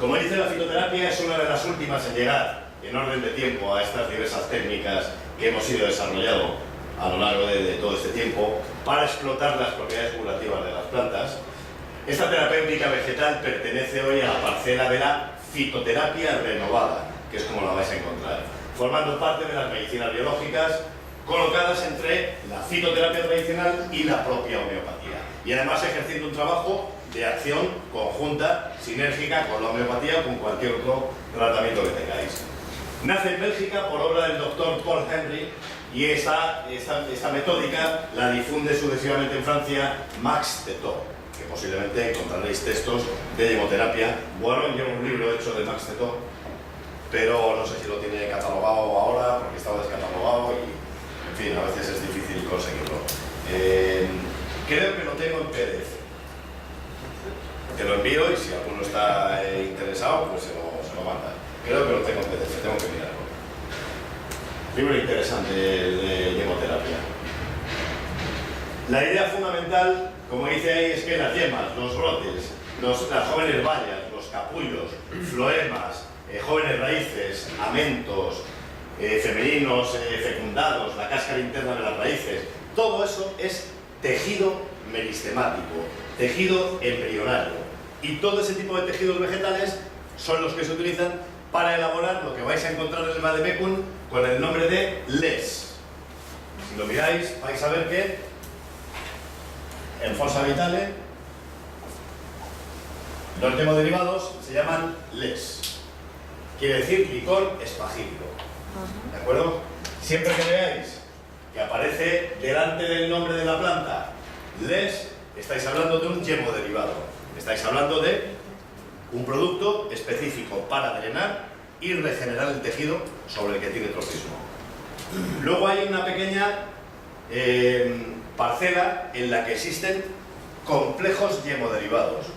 Como dice, la fitoterapia es una de las últimas en llegar en orden de tiempo a estas diversas técnicas que hemos ido desarrollando a lo largo de todo este tiempo para explotar las propiedades curativas de las plantas. Esta terapéutica vegetal pertenece hoy a la parcela de la fitoterapia renovada, que es como la vais a encontrar, formando parte de las medicinas biológicas colocadas entre la fitoterapia tradicional y la propia homeopatía, y además ejerciendo un trabajo de acción conjunta, sinérgica con la homeopatía o con cualquier otro tratamiento que tengáis. Nace en Bélgica por obra del doctor Paul Henry, y esta metódica la difunde sucesivamente en Francia Max Tetot, que posiblemente encontraréis textos de hemoterapia. Boiron lleva un libro hecho de Max Tetot, pero no sé si lo tiene catalogado ahora porque estaba descatalogado y, en fin, a veces es difícil conseguirlo. Creo que lo tengo en PDF. Te lo envío y si alguno está interesado, pues se lo manda. Creo que lo tengo en PDF, tengo que mirarlo. Libro interesante de hemoterapia. La idea fundamental, como dice ahí, es que las yemas, los brotes, las jóvenes bayas, los capullos, floemas, jóvenes raíces, amentos, femeninos fecundados, la cáscara interna de las raíces, todo eso es tejido meristemático, tejido embrionario. Y todo ese tipo de tejidos vegetales son los que se utilizan para elaborar lo que vais a encontrar en el vademecum con el nombre de les. Si lo miráis, vais a ver que en Forza Vitale los hemoderivados se llaman les. Quiere decir licor espagírico. ¿De acuerdo? Siempre que veáis que aparece delante del nombre de la planta les, estáis hablando de un hemoderivado. Estáis hablando de un producto específico para drenar y regenerar el tejido sobre el que tiene tropismo. Luego hay una pequeña parcela en la que existen complejos hemoderivados.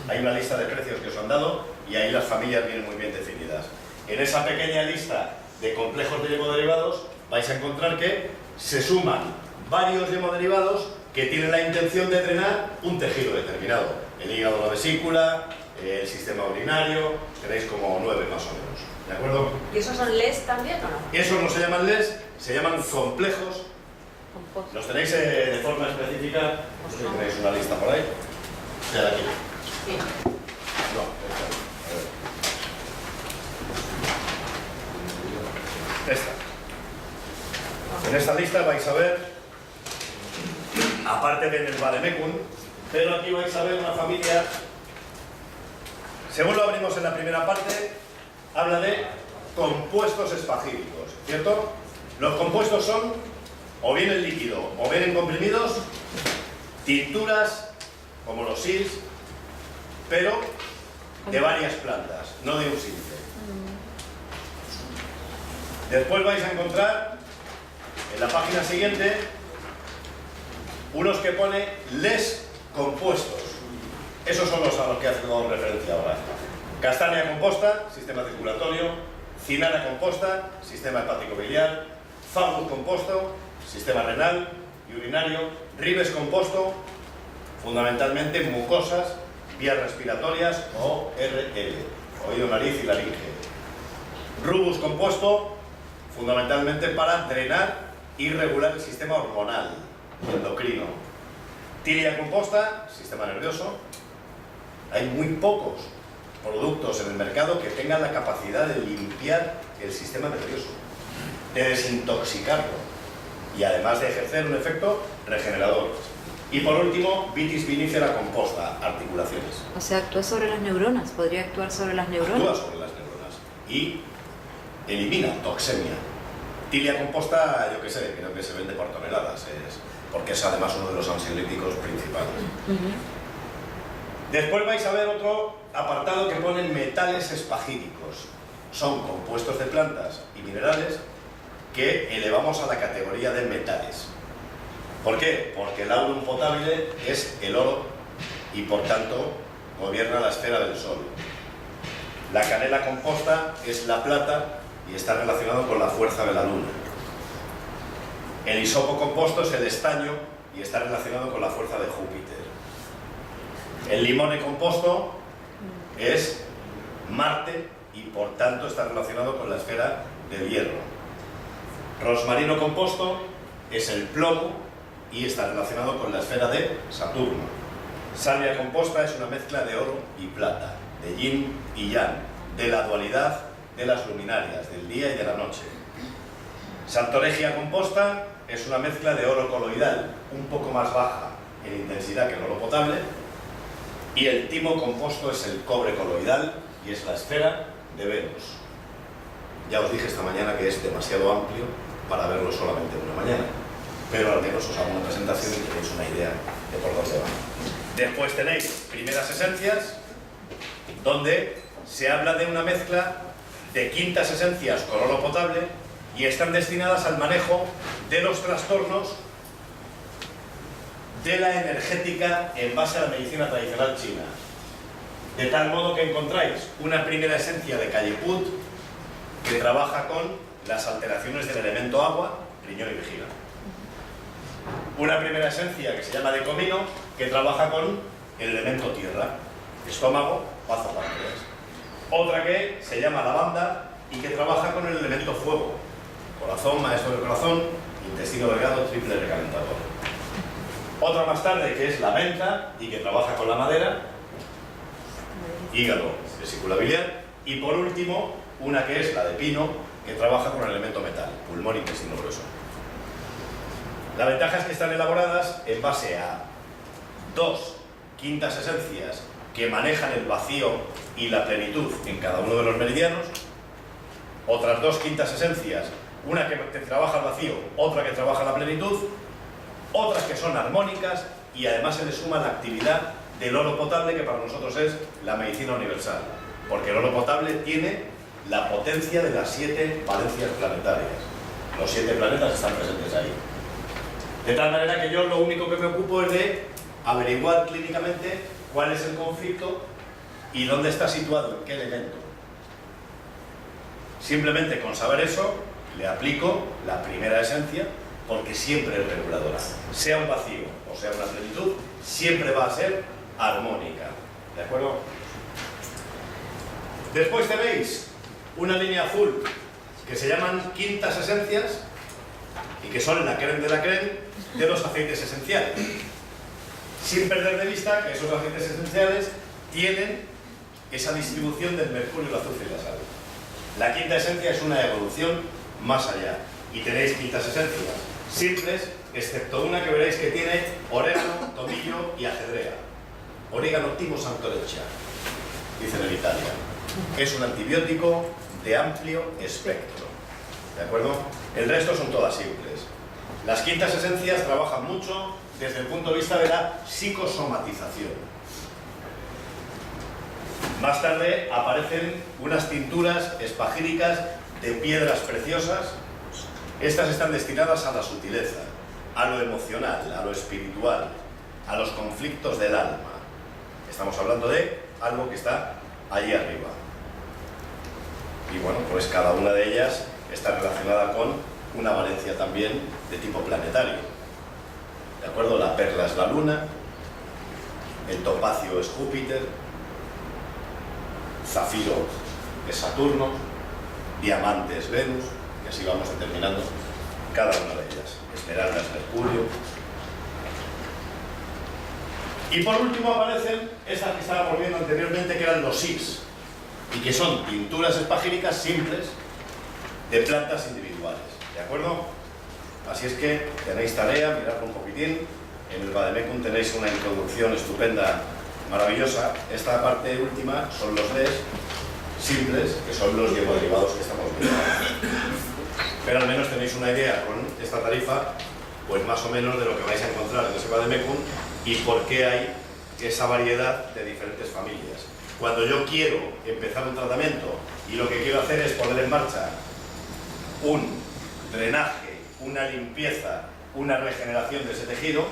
Hay una lista de precios que os han dado y ahí las familias vienen muy bien definidas. En esa pequeña lista de complejos de hemoderivados vais a encontrar que se suman varios hemoderivados que tienen la intención de drenar un tejido determinado. El hígado, la vesícula, el sistema urinario, tenéis como 9 más o menos, ¿de acuerdo? ¿Y esos son les también o no? Esos no se llaman les, se llaman complejos. Los tenéis de forma específica, no sé si tenéis una lista por ahí. Ya de aquí. Sí. No, esta. En esta lista vais a ver, aparte de en el vademecum, pero aquí vais a ver una familia. Según lo abrimos en la primera parte, habla de compuestos espagíricos, ¿cierto? Los compuestos son o bien en líquido o bien en comprimidos, tinturas, como los SILS, pero de varias plantas, no de un simple. Después vais a encontrar en la página siguiente unos que pone les compuestos. Esos son los a los que hacemos referencia ahora. Castaña composta, sistema circulatorio. Cinana composta, sistema hepático biliar. Fagus composto, sistema renal y urinario. Ribes composto, fundamentalmente mucosas, vías respiratorias o RL, oído, nariz y laringe. Rubus composto, fundamentalmente para drenar y regular el sistema hormonal y endocrino. Tilia composta, sistema nervioso. Hay muy pocos productos en el mercado que tengan la capacidad de limpiar el sistema nervioso, de desintoxicarlo y además de ejercer un efecto regenerador. Y por último, vitis vinífera composta, articulaciones. O sea, actúa sobre las neuronas, podría actuar sobre las neuronas. Actúa sobre las neuronas y elimina toxemia. Tilia composta, yo qué sé, creo que se vende por toneladas, porque es además uno de los ansiolíticos principales. Después vais a ver otro apartado que pone metales espagíricos. Son compuestos de plantas y minerales que elevamos a la categoría de metales. ¿Por qué? Porque el aurum potable es el oro y por tanto gobierna la esfera del Sol. La canela composta es la plata y está relacionado con la fuerza de la Luna. El hisopo composto es el estaño y está relacionado con la fuerza de Júpiter. El limone composto es Marte y por tanto está relacionado con la esfera del hierro. Rosmarino compuesto es el plomo y está relacionado con la esfera de Saturno. Salvia composta es una mezcla de oro y plata, de yin y yang, de la dualidad de las luminarias, del día y de la noche. Santoregia composta es una mezcla de oro coloidal, un poco más baja en intensidad que el oro potable, y el timo compuesto es el cobre coloidal y es la esfera de Venus. Ya os dije esta mañana que es demasiado amplio para verlo solamente en una mañana, pero al menos os hago una presentación y tenéis una idea de por dónde va. Después tenéis primeras esencias, donde se habla de una mezcla de quintas esencias con oro potable y están destinadas al manejo de los trastornos de la energética en base a la medicina tradicional china. De tal modo que encontráis una primera esencia de Calliput que trabaja con las alteraciones del elemento agua, riñón y vejiga. Una primera esencia que se llama de comino que trabaja con el elemento tierra, estómago, bazo, páncreas. Otra que se llama lavanda y que trabaja con el elemento fuego, corazón, maestro del corazón, intestino delgado, triple recalentador. Otra más tarde que es la menta y que trabaja con la madera, hígado, vesícula biliar. Y por último, una que es la de pino, que trabaja con el elemento metal, pulmón, intestino grueso. La ventaja es que están elaboradas en base a 2 quintas esencias que manejan el vacío y la plenitud en cada uno de los meridianos, otras 2 quintas esencias, una que trabaja el vacío, otra que trabaja la plenitud, otras que son armónicas y además se le suma la actividad del oro potable, que para nosotros es la medicina universal, porque el oro potable tiene la potencia de las 7 valencias planetarias. Los 7 planetas están presentes ahí. De tal manera que yo lo único que me ocupo es de averiguar clínicamente cuál es el conflicto y dónde está situado, en qué elemento. Simplemente con saber eso, le aplico la primera esencia, porque siempre es reguladora. Sea un vacío o sea una plenitud, siempre va a ser armónica. ¿De acuerdo? Después tenéis una línea azul que se llaman quintas esencias y que son la crème de la crème de los aceites esenciales. Sin perder de vista que esos aceites esenciales tienen esa distribución del mercurio, el azufre y la sal. La quinta esencia es una evolución más allá y tenéis quintas esencias simples, excepto una que veréis que tiene orégano, tomillo y ajedrea. Orégano timo santoreccia, dicen en Italia. Es un antibiótico de amplio espectro. ¿De acuerdo? El resto son todas simples. Las quintas esencias trabajan mucho desde el punto de vista de la psicosomatización. Más tarde aparecen unas tinturas espagíricas de piedras preciosas. Estas están destinadas a la sutileza, a lo emocional, a lo espiritual, a los conflictos del alma. Estamos hablando de algo que está allí arriba. Y bueno, pues cada una de ellas está relacionada con una valencia también de tipo planetario. ¿De acuerdo? La perla es la luna, el topacio es Júpiter, zafiro es Saturno, diamante es Venus, y así vamos determinando cada una de ellas. Esmeralda es Mercurio. Y por último aparecen estas que estábamos viendo anteriormente, que eran los SIPs, y que son tinturas espagíricas simples de plantas individuales. ¿De acuerdo? Así es que tenéis tarea, miradlo un poquitín. En el Vademecum tenéis una introducción estupenda, maravillosa. Esta parte última son los LES simples, que son los hieroderivados que estamos viendo. Pero al menos tenéis una idea con esta tarifa, pues más o menos de lo que vais a encontrar en ese Vademecum y por qué hay esa variedad de diferentes familias. Cuando yo quiero empezar un tratamiento y lo que quiero hacer es poner en marcha un drenaje, una limpieza, una regeneración de ese tejido,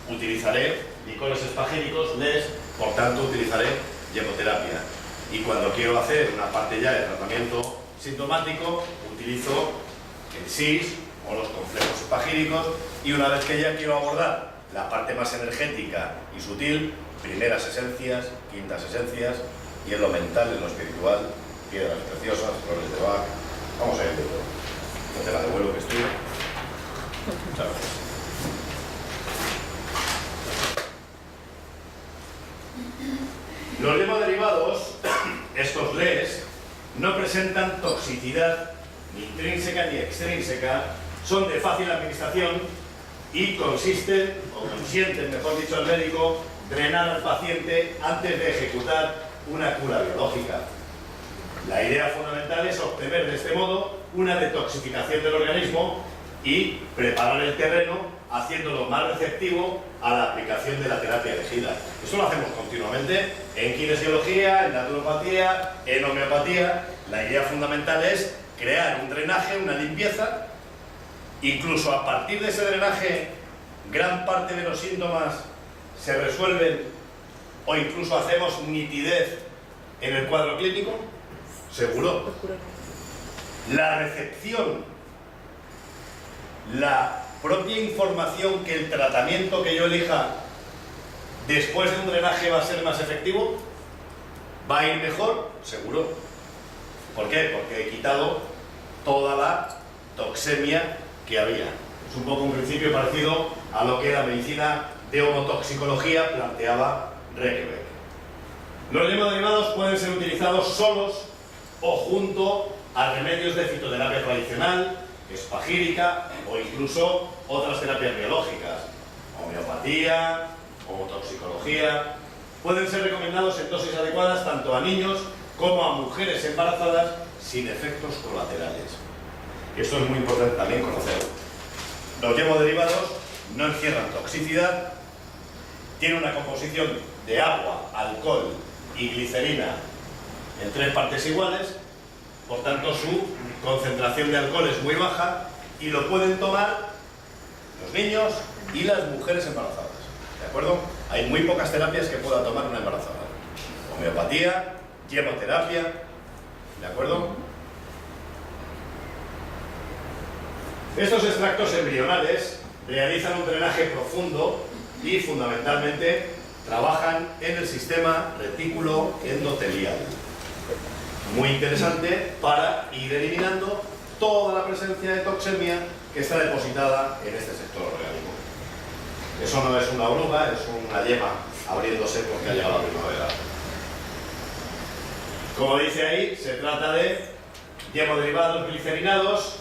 utilizaré licores espagíricos, LES, por tanto utilizaré yemoterapia. Y cuando quiero hacer una parte ya de tratamiento sintomático, utilizo el SIS o los complejos espagíricos, y una vez que ya quiero abordar la parte más energética y sutil, primeras esencias, quintas esencias y en lo mental, en lo espiritual, piedras preciosas, flores de Bach. Vamos a ir de todo. No te la devuelvo que estoy. Muchas gracias. Los hemoderivados, estos LES, no presentan toxicidad ni intrínseca ni extrínseca, son de fácil administración y consisten, o consienten, mejor dicho, al médico, drenar al paciente antes de ejecutar una cura biológica. La idea fundamental es obtener de este modo una detoxificación del organismo y preparar el terreno haciéndolo más receptivo a la aplicación de la terapia elegida. Esto lo hacemos continuamente en kinesiología, en naturopatía, en homeopatía. La idea fundamental es crear un drenaje, una limpieza. Incluso a partir de ese drenaje, gran parte de los síntomas se resuelven o incluso hacemos nitidez en el cuadro clínico. Seguro. La recepción, la propia información que el tratamiento que yo elija después de un drenaje va a ser más efectivo, va a ir mejor, seguro. ¿Por qué? Porque he quitado toda la toxemia que había. Es un poco un principio parecido a lo que la medicina de homotoxicología planteaba Rekebeck. Los hemoderivados pueden ser utilizados solos o junto a remedios de fitoterapia tradicional, espagírica o incluso otras terapias biológicas, homeopatía, homotoxicología. Pueden ser recomendados en dosis adecuadas tanto a niños como a mujeres embarazadas sin efectos colaterales. Esto es muy importante también conocerlo. Los hemoderivados no encierran toxicidad, tienen una composición de agua, alcohol y glicerina en 3 partes iguales, por tanto su concentración de alcohol es muy baja y lo pueden tomar los niños y las mujeres embarazadas. ¿De acuerdo? Hay muy pocas terapias que pueda tomar una embarazada. Homeopatía, quimioterapia, ¿de acuerdo? Estos extractos embrionales realizan un drenaje profundo y fundamentalmente trabajan en el sistema retículo endotelial. Muy interesante para ir eliminando toda la presencia de toxemia que está depositada en este sector orgánico. Eso no es una oruga, es una yema abriéndose porque ha llegado la primavera. Como dice ahí, se trata de hemoderivados glicerinados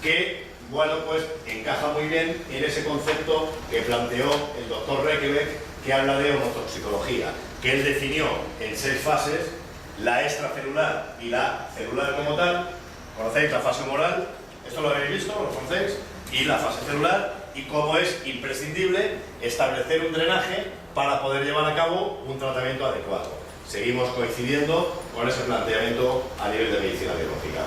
que, bueno, pues encaja muy bien en ese concepto que planteó el doctor Rekebeck, que habla de homotoxicología, que él definió en 6 fases: la extracelular y la celular como tal. ¿Conocéis la fase humoral? ¿Esto lo habéis visto? ¿Lo conocéis? Y la fase celular, y cómo es imprescindible establecer un drenaje para poder llevar a cabo un tratamiento adecuado. Seguimos coincidiendo con ese planteamiento a nivel de medicina biológica.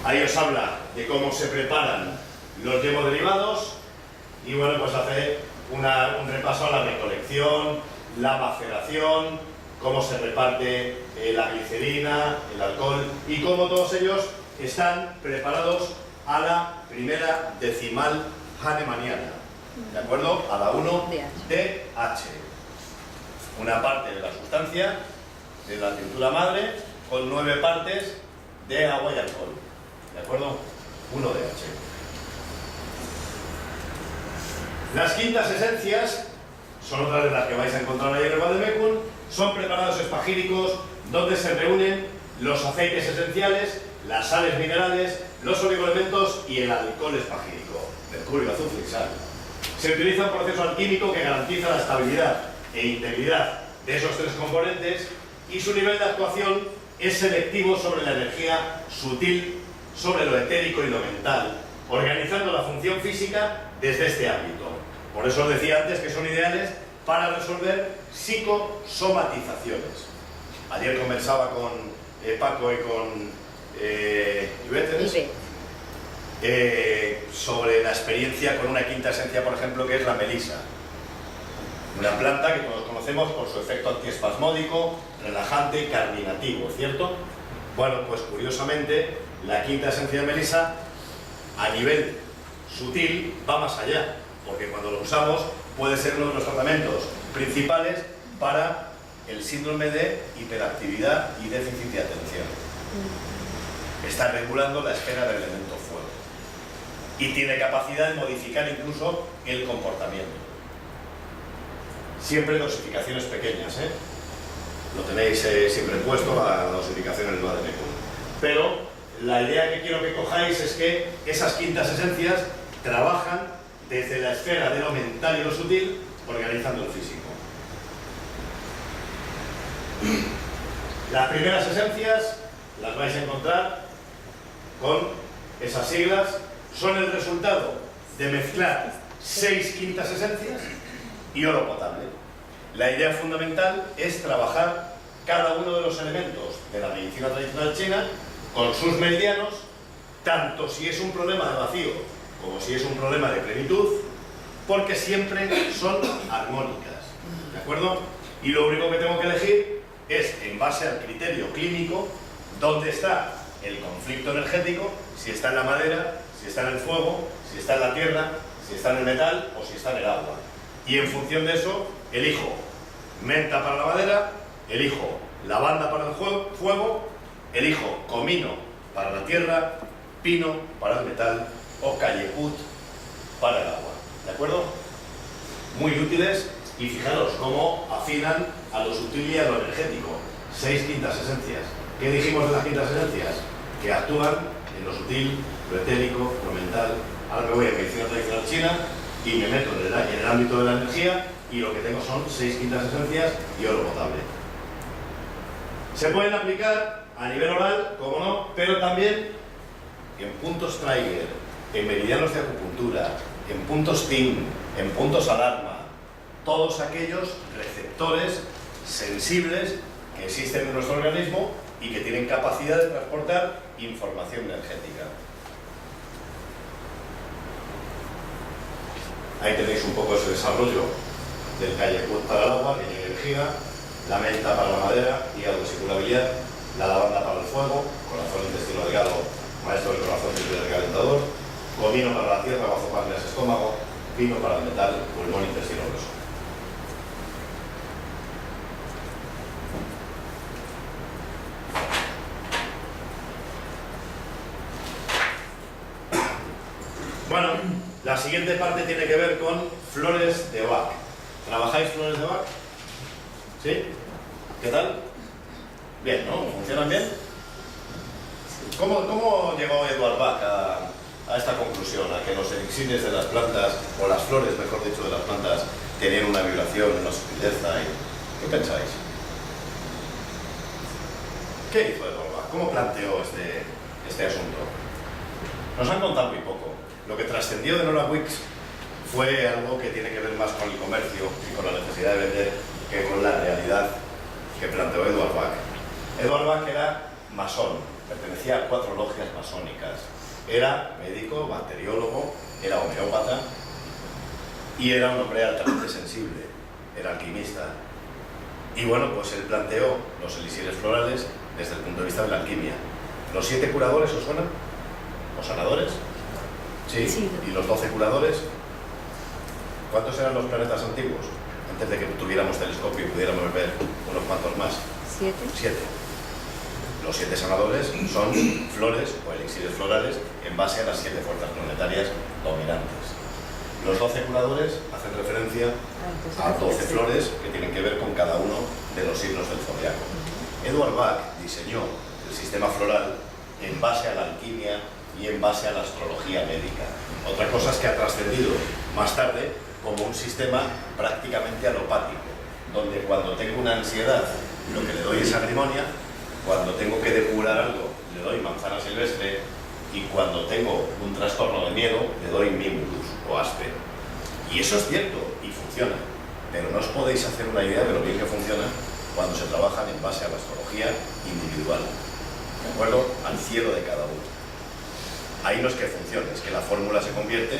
Ahí os habla de cómo se preparan los hemoderivados y bueno, pues hace un repaso a la recolección, la maceración, cómo se reparte la glicerina, el alcohol y cómo todos ellos están preparados a la primera decimal hahnemanniana, ¿de acuerdo? A la 1DH. Una parte de la sustancia de la tintura madre con 9 partes de agua y alcohol, ¿de acuerdo? 1DH. Las quintas esencias son otras de las que vais a encontrar ahí en el Vademecum. Son preparados espagíricos donde se reúnen los aceites esenciales, las sales minerales, los oligoelementos y el alcohol espagírico, mercurio, azufre y sal. Se utiliza un proceso alquímico que garantiza la estabilidad e integridad de esos 3 componentes y su nivel de actuación es selectivo sobre la energía sutil, sobre lo etérico y lo mental, organizando la función física desde este ámbito. Por eso os decía antes que son ideales para resolver psicosomatizaciones. Ayer conversaba con Paco y con Ivette sobre la experiencia con una quinta esencia, por ejemplo, que es la melisa. Una planta que todos conocemos por su efecto antiespasmódico, relajante y carminativo, ¿cierto? Bueno, pues curiosamente, la quinta esencia de melisa, a nivel sutil, va más allá, porque cuando lo usamos puede ser uno de los tratamientos principales para el síndrome de hiperactividad y déficit de atención. Está regulando la esfera del elemento fuego. Y tiene capacidad de modificar incluso el comportamiento. Siempre dosificaciones pequeñas, ¿eh? Lo tenéis siempre puesto, la dosificación en el vade-mecum. Pero la idea que quiero que cojáis es que esas quintas esencias trabajan desde la esfera de lo mental y lo sutil, organizando el físico. Las primeras esencias las vais a encontrar con esas siglas. Son el resultado de mezclar 6 quintas esencias y oro potable. La idea fundamental es trabajar cada uno de los elementos de la medicina tradicional china con sus meridianos, tanto si es un problema de vacío como si es un problema de plenitud, porque siempre son armónicas, ¿de acuerdo? Y lo único que tengo que elegir es, en base al criterio clínico, dónde está el conflicto energético, si está en la madera, si está en el fuego, si está en la tierra, si está en el metal o si está en el agua. Y en función de eso, elijo menta para la madera, elijo lavanda para el fuego, elijo comino para la tierra, pino para el metal o cayeput para el agua. ¿De acuerdo? Muy útiles, y fijaros cómo afinan a lo sutil y a lo energético. 6 quintas esencias. ¿Qué dijimos de las quintas esencias? Que actúan en lo sutil, lo etérico, lo mental. Ahora me voy a medicina tradicional china y me meto en el ámbito de la energía, y lo que tengo son 6 quintas esencias y oro potable. Se pueden aplicar a nivel oral, como no, pero también en puntos trigger, en meridianos de acupuntura, en puntos TIM, en puntos alarma, todos aquellos receptores sensibles que existen en nuestro organismo y que tienen capacidad de transportar información energética. Ahí tenéis un poco ese desarrollo del cayeput para el agua, que tiene energía, la menta para la madera, hígado y circulabilidad, la lavanda para el fuego, corazón, intestino delgado, maestro del corazón y del calentador, comino para la tierra, bajo páncreas, estómago, pino para el metal, pulmón, intestino grueso. Bueno, la siguiente parte tiene que ver con flores de Bach. ¿Trabajáis flores de Bach? ¿Sí? ¿Qué tal? Bien, ¿no? ¿Funcionan bien? ¿Cómo llegó Eduard Bach a esta conclusión, a que los elixires de las plantas, o las flores, mejor dicho, de las plantas, tenían una vibración, una sutileza? ¿Qué pensáis? ¿Qué hizo Eduard Bach? ¿Cómo planteó este asunto? Nos han contado muy poco. Lo que trascendió de Nora Wicks fue algo que tiene que ver más con el comercio y con la necesidad de vender que con la realidad que planteó Eduard Bach. Eduard Bach era masón, pertenecía a 4 logias masónicas. Era médico, bacteriólogo, era homeópata y era un hombre altamente sensible, era alquimista. Y bueno, pues él planteó los elixires florales desde el punto de vista de la alquimia. ¿Los 7 curadores os suenan? ¿Los sanadores? ¿Sí? Sí. ¿Y los 12 curadores? ¿Cuántos eran los planetas antiguos? Antes de que tuviéramos telescopio y pudiéramos ver unos cuantos más. 7. 7. Los 7 sanadores son flores o elixires florales en base a las 7 fuerzas planetarias dominantes. Los 12 curadores hacen referencia a 12 flores que tienen que ver con cada uno de los signos del zodiaco. Eduard Bach diseñó el sistema floral en base a la alquimia y en base a la astrología médica. Otra cosa es que ha trascendido más tarde como un sistema prácticamente alopático, donde cuando tengo una ansiedad lo que le doy es agrimonia, cuando tengo que depurar algo le doy manzana silvestre, y cuando tengo un trastorno de miedo le doy mimulus o aspe. Y eso es cierto y funciona, pero no os podéis hacer una idea de lo bien que funciona cuando se trabajan en base a la astrología individual, ¿de acuerdo? Al cielo de cada uno. Ahí no es que funcione, es que la fórmula se convierte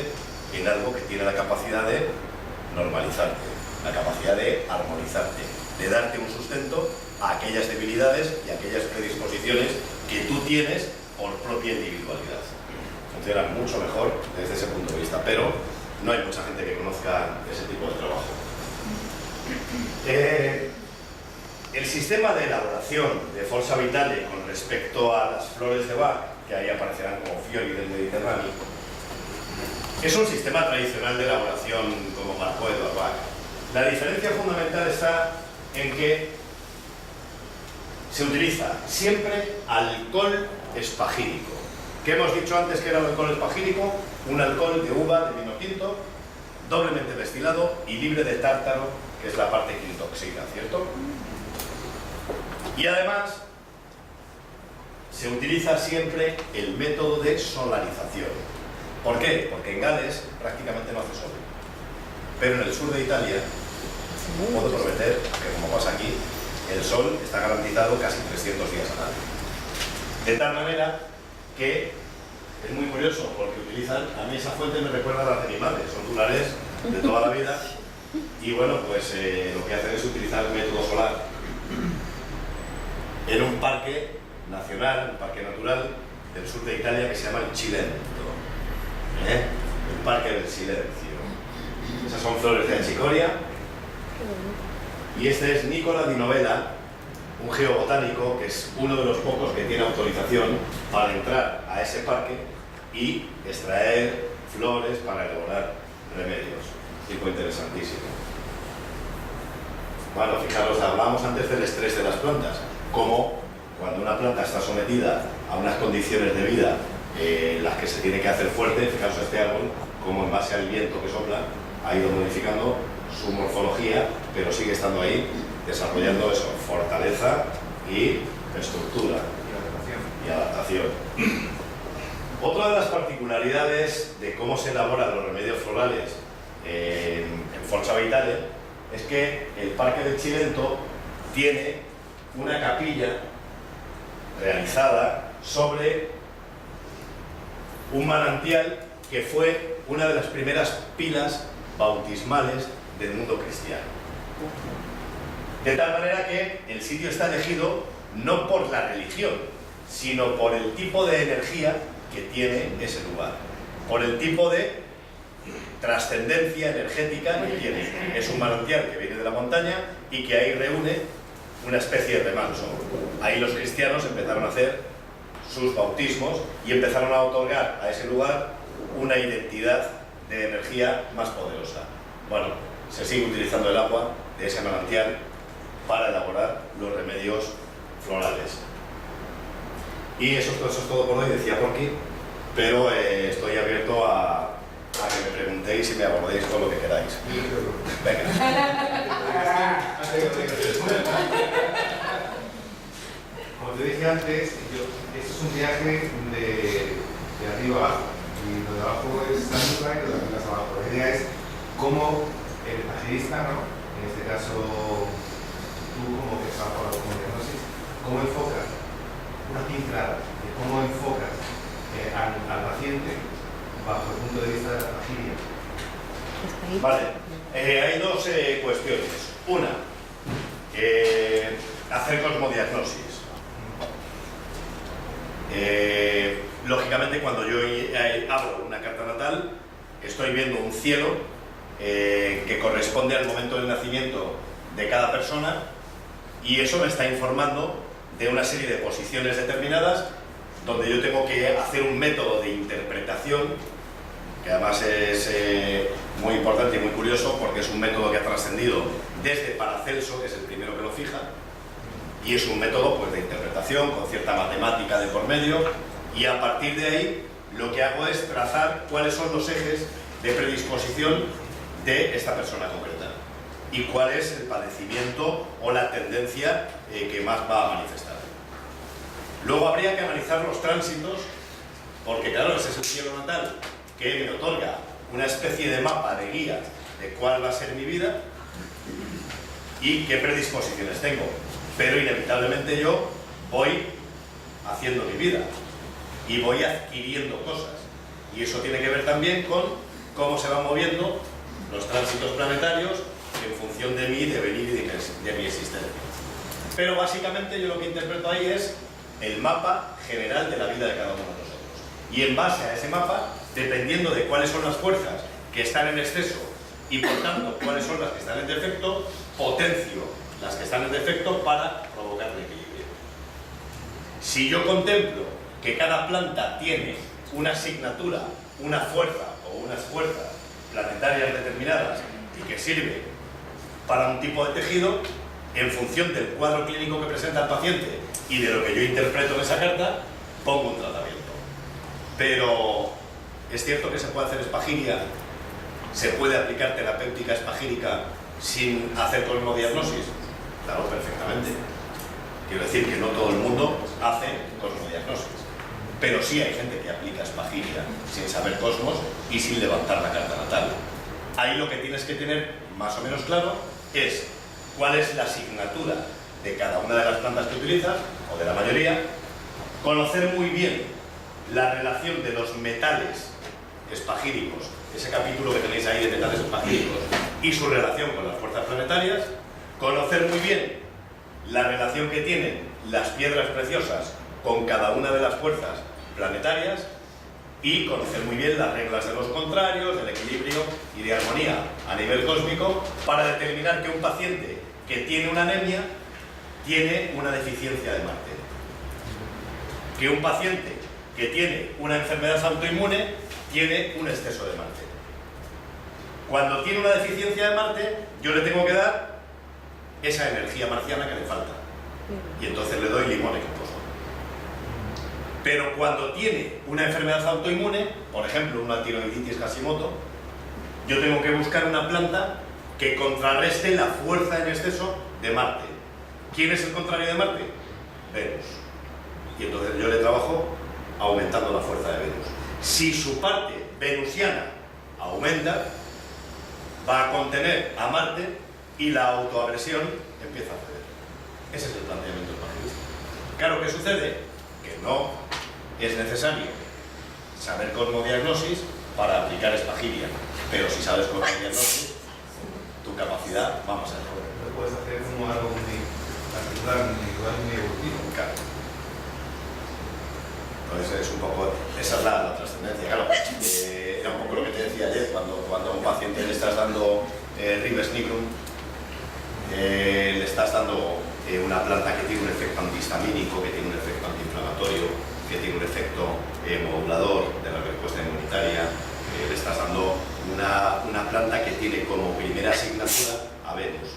en algo que tiene la capacidad de normalizarte, la capacidad de armonizarte, de darte un sustento a aquellas debilidades y a aquellas predisposiciones que tú tienes por propia individualidad. Funciona mucho mejor desde ese punto de vista, pero no hay mucha gente que conozca ese tipo de trabajo. el sistema de elaboración de Forza Vitale con respecto a las flores de Bach, que ahí aparecerán como fiori del Mediterráneo, es un sistema tradicional de elaboración como marcó Eduard Bach. La diferencia fundamental está en que se utiliza siempre alcohol espagírico. ¿Qué hemos dicho antes que era el alcohol espagírico? Un alcohol de uva, de vino tinto, doblemente destilado y libre de tártaro, que es la parte que intoxica, ¿cierto? Y además se utiliza siempre el método de solarización. ¿Por qué? Porque en Gales prácticamente no hace sol. Pero en el sur de Italia, puedo prometer que, como pasa aquí, el sol está garantizado casi 300 días al año. De tal manera que es muy curioso porque utilizan, a mí esa fuente me recuerda a las de mi madre, son durares de toda la vida, y bueno, pues lo que hacen es utilizar el método solar en un parque nacional, un parque natural del sur de Italia que se llama el Cilento, el Parque del Silencio. Esas son flores de achicoria, y este es Nicola di Novella, un geobotánico que es uno de los pocos que tiene autorización para entrar a ese parque y extraer flores para elaborar remedios. Tipo interesantísimo. Bueno, fijaros, hablábamos antes del estrés de las plantas, como cuando una planta está sometida a unas condiciones de vida en las que se tiene que hacer fuerte, fijaros este árbol, como en base al viento que sopla, ha ido modificando su morfología, pero sigue estando ahí, desarrollando eso, fortaleza y estructura y adaptación. Otra de las particularidades de cómo se elaboran los remedios florales en Forza Vitale es que el Parque del Cilento tiene una capilla realizada sobre un manantial que fue una de las primeras pilas bautismales del mundo cristiano. De tal manera que el sitio está elegido no por la religión, sino por el tipo de energía que tiene ese lugar, por el tipo de trascendencia energética que tiene. Es un manantial que viene de la montaña y que ahí reúne una especie de remanso. Ahí los cristianos empezaron a hacer sus bautismos y empezaron a otorgar a ese lugar una identidad de energía más poderosa. Bueno, se sigue utilizando el agua de ese manantial para elaborar los remedios florales. Y eso es todo por hoy, decía Porky, pero estoy abierto a que me preguntéis y me abordéis todo lo que queráis. Venga. Como te dije antes, esto es un viaje de arriba abajo, y lo de abajo es arriba y lo de arriba es abajo. La idea es cómo el imaginista, ¿no? En este caso tú como que trabajas con diagnosis, cómo enfocas una pincelada de cómo enfocas al paciente bajo el punto de vista de la familia. Vale, hay dos cuestiones. Una, hacer cosmodiagnosis. Lógicamente, cuando yo abro una carta natal, estoy viendo un cielo que corresponde al momento del nacimiento de cada persona, y eso me está informando de una serie de posiciones determinadas donde yo tengo que hacer un método de interpretación que además es muy importante y muy curioso porque es un método que ha trascendido desde Paracelso, que es el primero que lo fija, y es un método pues, de interpretación con cierta matemática de por medio, y a partir de ahí lo que hago es trazar cuáles son los ejes de predisposición de esta persona concreta y cuál es el padecimiento o la tendencia que más va a manifestar. Luego habría que analizar los tránsitos, porque claro, ese es el cielo natal que me otorga una especie de mapa, de guía de cuál va a ser mi vida y qué predisposiciones tengo. Pero inevitablemente yo voy haciendo mi vida y voy adquiriendo cosas, y eso tiene que ver también con cómo se van moviendo los tránsitos planetarios en función de mi devenir y de mi existencia. Pero básicamente yo lo que interpreto ahí es el mapa general de la vida de cada uno de nosotros, y en base a ese mapa, dependiendo de cuáles son las fuerzas que están en exceso y por tanto cuáles son las que están en defecto, potencio las que están en defecto, para provocar el equilibrio. Si yo contemplo que cada planta tiene una asignatura, una fuerza o unas fuerzas planetarias determinadas y que sirve para un tipo de tejido, en función del cuadro clínico que presenta el paciente y de lo que yo interpreto en esa carta, pongo un tratamiento. Pero es cierto que se puede hacer espagiria, se puede aplicar terapéutica espagírica sin hacer cosmodiagnosis. Claro, perfectamente. Quiero decir que no todo el mundo hace cosmodiagnosis, pero sí hay gente que aplica espagiria sin saber cosmos y sin levantar la carta natal. Ahí lo que tienes que tener más o menos claro es cuál es la asignatura de cada una de las plantas que utilizas, o de la mayoría, conocer muy bien la relación de los metales espagíricos, ese capítulo que tenéis ahí de metales espagíricos, y su relación con las fuerzas planetarias, conocer muy bien la relación que tienen las piedras preciosas con cada una de las fuerzas planetarias, y conocer muy bien las reglas de los contrarios, del equilibrio y de armonía a nivel cósmico, para determinar que un paciente que tiene una anemia tiene una deficiencia de Marte, que un paciente que tiene una enfermedad autoinmune tiene un exceso de Marte. Cuando tiene una deficiencia de Marte, yo le tengo que dar esa energía marciana que le falta, y entonces le doy limón compuesto. Pero cuando tiene una enfermedad autoinmune, por ejemplo una tiroiditis Hashimoto, yo tengo que buscar una planta que contrarreste la fuerza en exceso de Marte. ¿Quién es el contrario de Marte? Venus. Y entonces yo le trabajo aumentando la fuerza de Venus. Si su parte venusiana aumenta, va a contener a Marte y la autoagresión empieza a ceder. Ese es el planteamiento espagirista. Claro, ¿qué sucede? Que no es necesario saber cosmodiagnosis para aplicar espagiria, pero si sabes cosmodiagnosis, tu capacidad va más allá. Lo puedes hacer como algo muy particular, muy evolutivo. Claro. Entonces es un poco, esa es la trascendencia. Claro, era un poco lo que te decía ayer, cuando a un paciente le estás dando Rivers nigrum, le estás dando una planta que tiene un efecto antihistamínico, que tiene un efecto antiinflamatorio, que tiene un efecto modulador de la respuesta inmunitaria, le estás dando una planta que tiene como primera asignatura a Venus,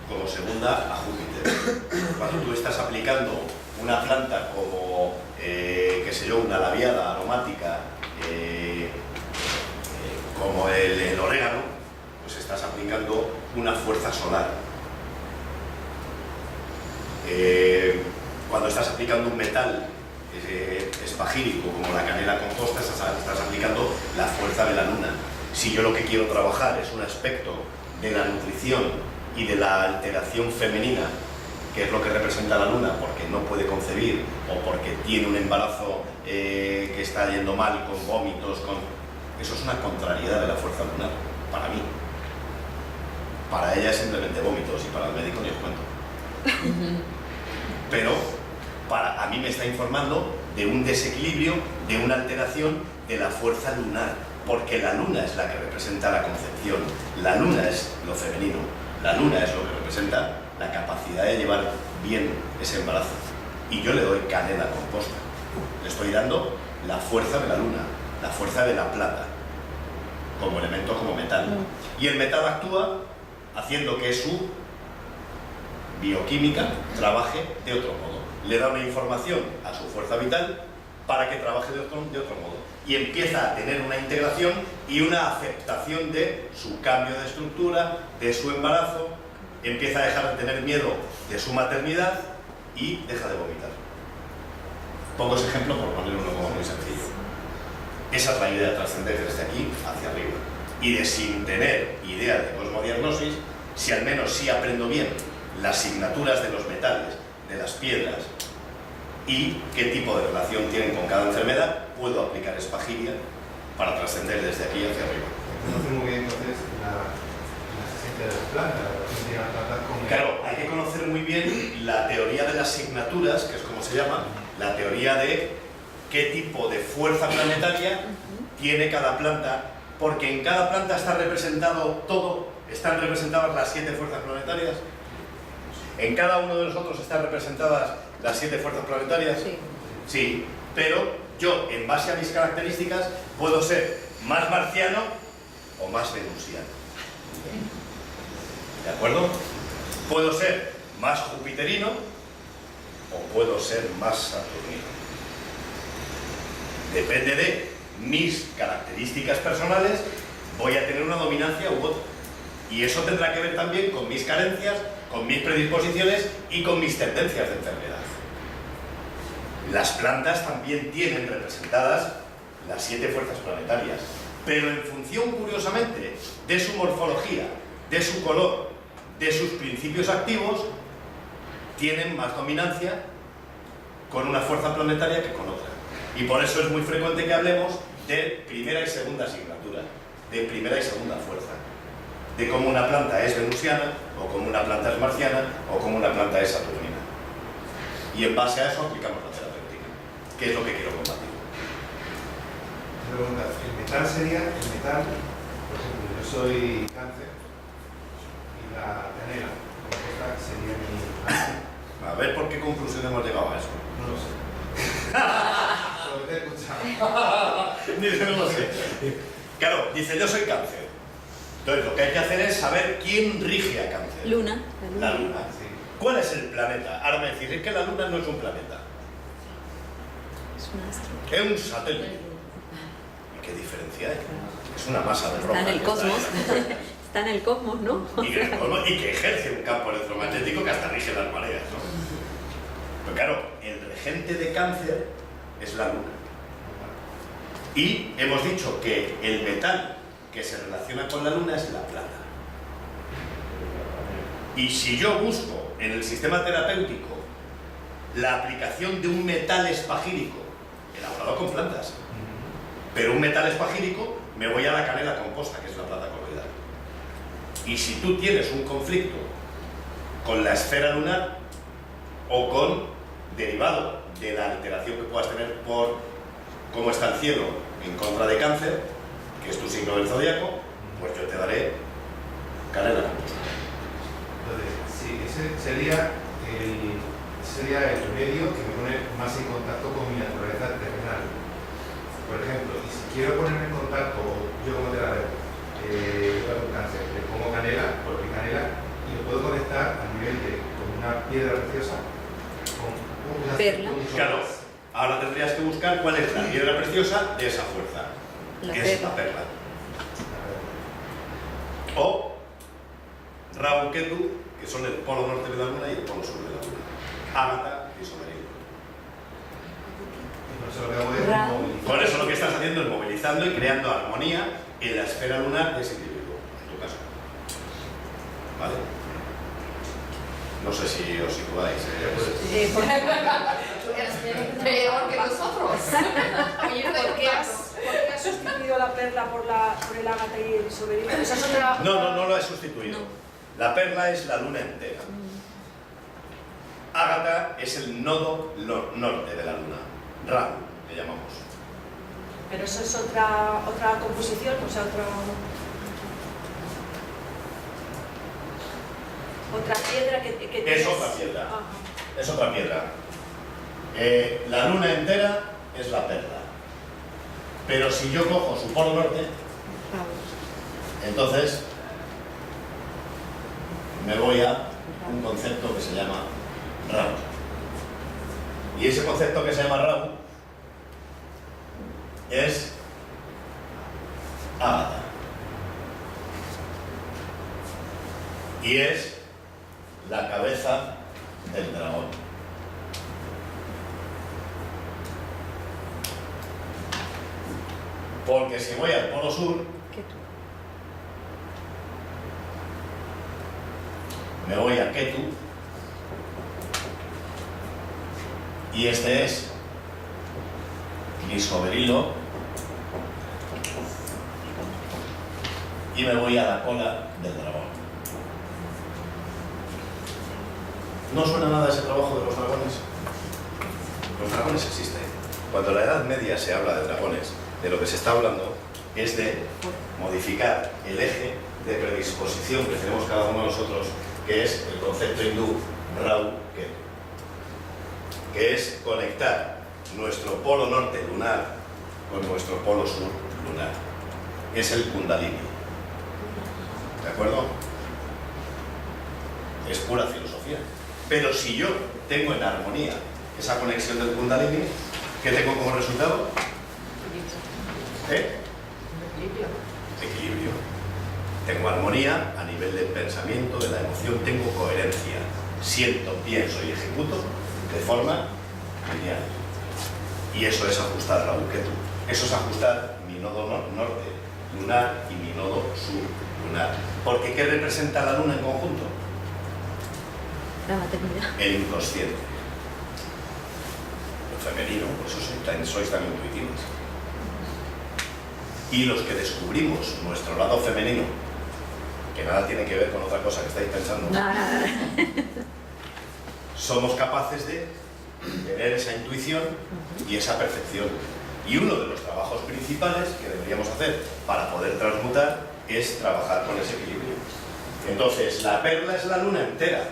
como segunda a Júpiter. Cuando tú estás aplicando una planta como, qué sé yo, una labiada aromática, como el orégano, pues estás aplicando una fuerza solar. Cuando estás aplicando un metal espagírico como la canela composta, estás aplicando la fuerza de la luna. Si yo lo que quiero trabajar es un aspecto de la nutrición y de la alteración femenina, que es lo que representa la luna, porque no puede concebir o porque tiene un embarazo que está yendo mal, con vómitos, eso es una contrariedad de la fuerza lunar, para mí. Para ella es simplemente vómitos y para el médico ni os cuento. Pero a mí me está informando de un desequilibrio, de una alteración de la fuerza lunar, porque la luna es la que representa la concepción, la luna es lo femenino, la luna es lo que representa la capacidad de llevar bien ese embarazo. Y yo le doy canela composta, le estoy dando la fuerza de la luna, la fuerza de la plata, como elemento, como metal. Y el metal actúa haciendo que su bioquímica trabaje de otro modo. Le da una información a su fuerza vital para que trabaje de otro modo. Y empieza a tener una integración y una aceptación de su cambio de estructura, de su embarazo, empieza a dejar de tener miedo de su maternidad y deja de vomitar. Pocos ejemplos por poner uno como muy sencillo. Esa es la idea de trascender desde aquí hacia arriba. Y de sin tener idea de cosmodiagnosis, si al menos sí aprendo bien las asignaturas de los metales, de las piedras y qué tipo de relación tienen con cada enfermedad, puedo aplicar espagiria para trascender desde aquí hacia arriba. Conocer muy bien entonces la esencia de las plantas, la relación de las plantas con... Claro, hay que conocer muy bien la teoría de las asignaturas, que es como se llama, la teoría de qué tipo de fuerza planetaria tiene cada planta, porque en cada planta está representado todo, están representadas las 7 fuerzas planetarias. ¿En cada uno de nosotros están representadas las 7 fuerzas planetarias? Sí. Sí, pero yo, en base a mis características, puedo ser más marciano o más venusiano. ¿De acuerdo? Puedo ser más jupiterino o puedo ser más saturnino. Depende de mis características personales, voy a tener una dominancia u otra. Y eso tendrá que ver también con mis carencias, con mis predisposiciones y con mis tendencias de enfermedad. Las plantas también tienen representadas las 7 fuerzas planetarias, pero en función, curiosamente, de su morfología, de su color, de sus principios activos, tienen más dominancia con una fuerza planetaria que con otra. Y por eso es muy frecuente que hablemos de primera y segunda asignatura, de primera y segunda fuerza, de cómo una planta es venusiana, o cómo una planta es marciana, o cómo una planta es saturnina. Y en base a eso aplicamos la terapéutica, que es lo que quiero combatir. Pregunta, el metal sería, el metal, por ejemplo, yo soy cáncer y la canela, esta sería mi... A ver por qué conclusión hemos llegado a eso. No lo sé. Lo que te he escuchado. Dice, no lo sé. Claro, dice, yo soy cáncer. Entonces, lo que hay que hacer es saber quién rige a cáncer. Luna. La luna. Sí. ¿Cuál es el planeta? Ahora me decís, es que la luna no es un planeta. Es un astro. Es un satélite. ¿Y qué diferencia hay? Es una masa de roca. Está en el que cosmos. está ahí. Está en el cosmos, ¿no? Y que ejerce un campo electromagnético que hasta rige las mareas, ¿no? Pero claro, el regente de cáncer es la luna. Y hemos dicho que el metal que se relaciona con la luna es la plata. Y si yo busco en el sistema terapéutico la aplicación de un metal espagírico elaborado con plantas, pero un metal espagírico, me voy a la canela composta, que es la plata coloidal. Y si tú tienes un conflicto con la esfera lunar o con derivado de la alteración que puedas tener por cómo está el cielo en contra de cáncer, que es tu signo del zodiaco, pues yo te daré canela composta. Entonces, sí, ese sería el medio que me pone más en contacto con mi naturaleza terrenal. Por ejemplo, y si quiero ponerme en contacto, yo como terapeuta, con cáncer, le pongo canela, por mi canela, y lo puedo conectar a nivel de con una piedra preciosa, con una Perla. Claro, ahora tendrías que buscar cuál es la piedra preciosa de esa fuerza, La que es perla. la perla. O Rahu Ketu, que son el polo norte de la luna y el polo sur de la luna. Ágata y Somerino. Y por eso lo que hago es Rahu. movilizar. Por eso lo que estás haciendo es movilizando y creando armonía en la esfera lunar de ese individuo, en tu caso. ¿Vale? No sé si os situáis. Peor que nosotros. ¿Por qué has sustituido la perla por el ágata y el isoberito? Esa es otra... No lo he sustituido. La perla es la luna entera. Ágata es el nodo norte de la luna. Rahu, le llamamos. Pero eso es otra composición, o sea, otra piedra que Es tienes. otra piedra. Ajá. Es otra piedra. La luna entera es la perla. Pero si yo cojo su polo norte, entonces me voy a un concepto que se llama Rahu. Y ese concepto que se llama Rahu es Ágata. Y es la cabeza del dragón. Porque si voy al polo sur, Ketu. me voy a Ketu, y este es Crisoberilo, y me voy a la cola del dragón. ¿No suena nada ese trabajo de los dragones? Los dragones existen. Cuando en la Edad Media se habla de dragones, de lo que se está hablando es de modificar el eje de predisposición que tenemos cada uno de nosotros, que es el concepto hindú Rahu Ketu, que es conectar nuestro polo norte lunar con nuestro polo sur lunar. Es el Kundalini. ¿De acuerdo? Es pura filosofía. Pero si yo tengo en armonía esa conexión del Kundalini, ¿qué tengo como resultado? Equilibrio. Tengo armonía a nivel del pensamiento, de la emoción, tengo coherencia. Siento, pienso y ejecuto de forma lineal. Y eso es ajustar Rahu Ketu. Eso es ajustar mi nodo norte lunar y mi nodo sur lunar. Porque ¿qué representa la luna en conjunto? La maternidad. El inconsciente. Lo femenino, por eso sois tan intuitivos. Y los que descubrimos nuestro lado femenino, que nada tiene que ver con otra cosa que estáis pensando, somos capaces de tener esa intuición y esa percepción. Y uno de los trabajos principales que deberíamos hacer para poder transmutar es trabajar con ese equilibrio. Entonces, la perla es la luna entera,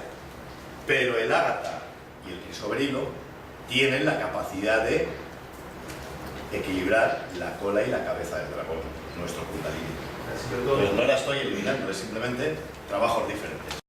pero el ágata y el crisoberilo tienen la capacidad de equilibrar la cola y la cabeza del dragón, nuestro Kundalini. Pero no la estoy eliminando, es simplemente trabajos diferentes.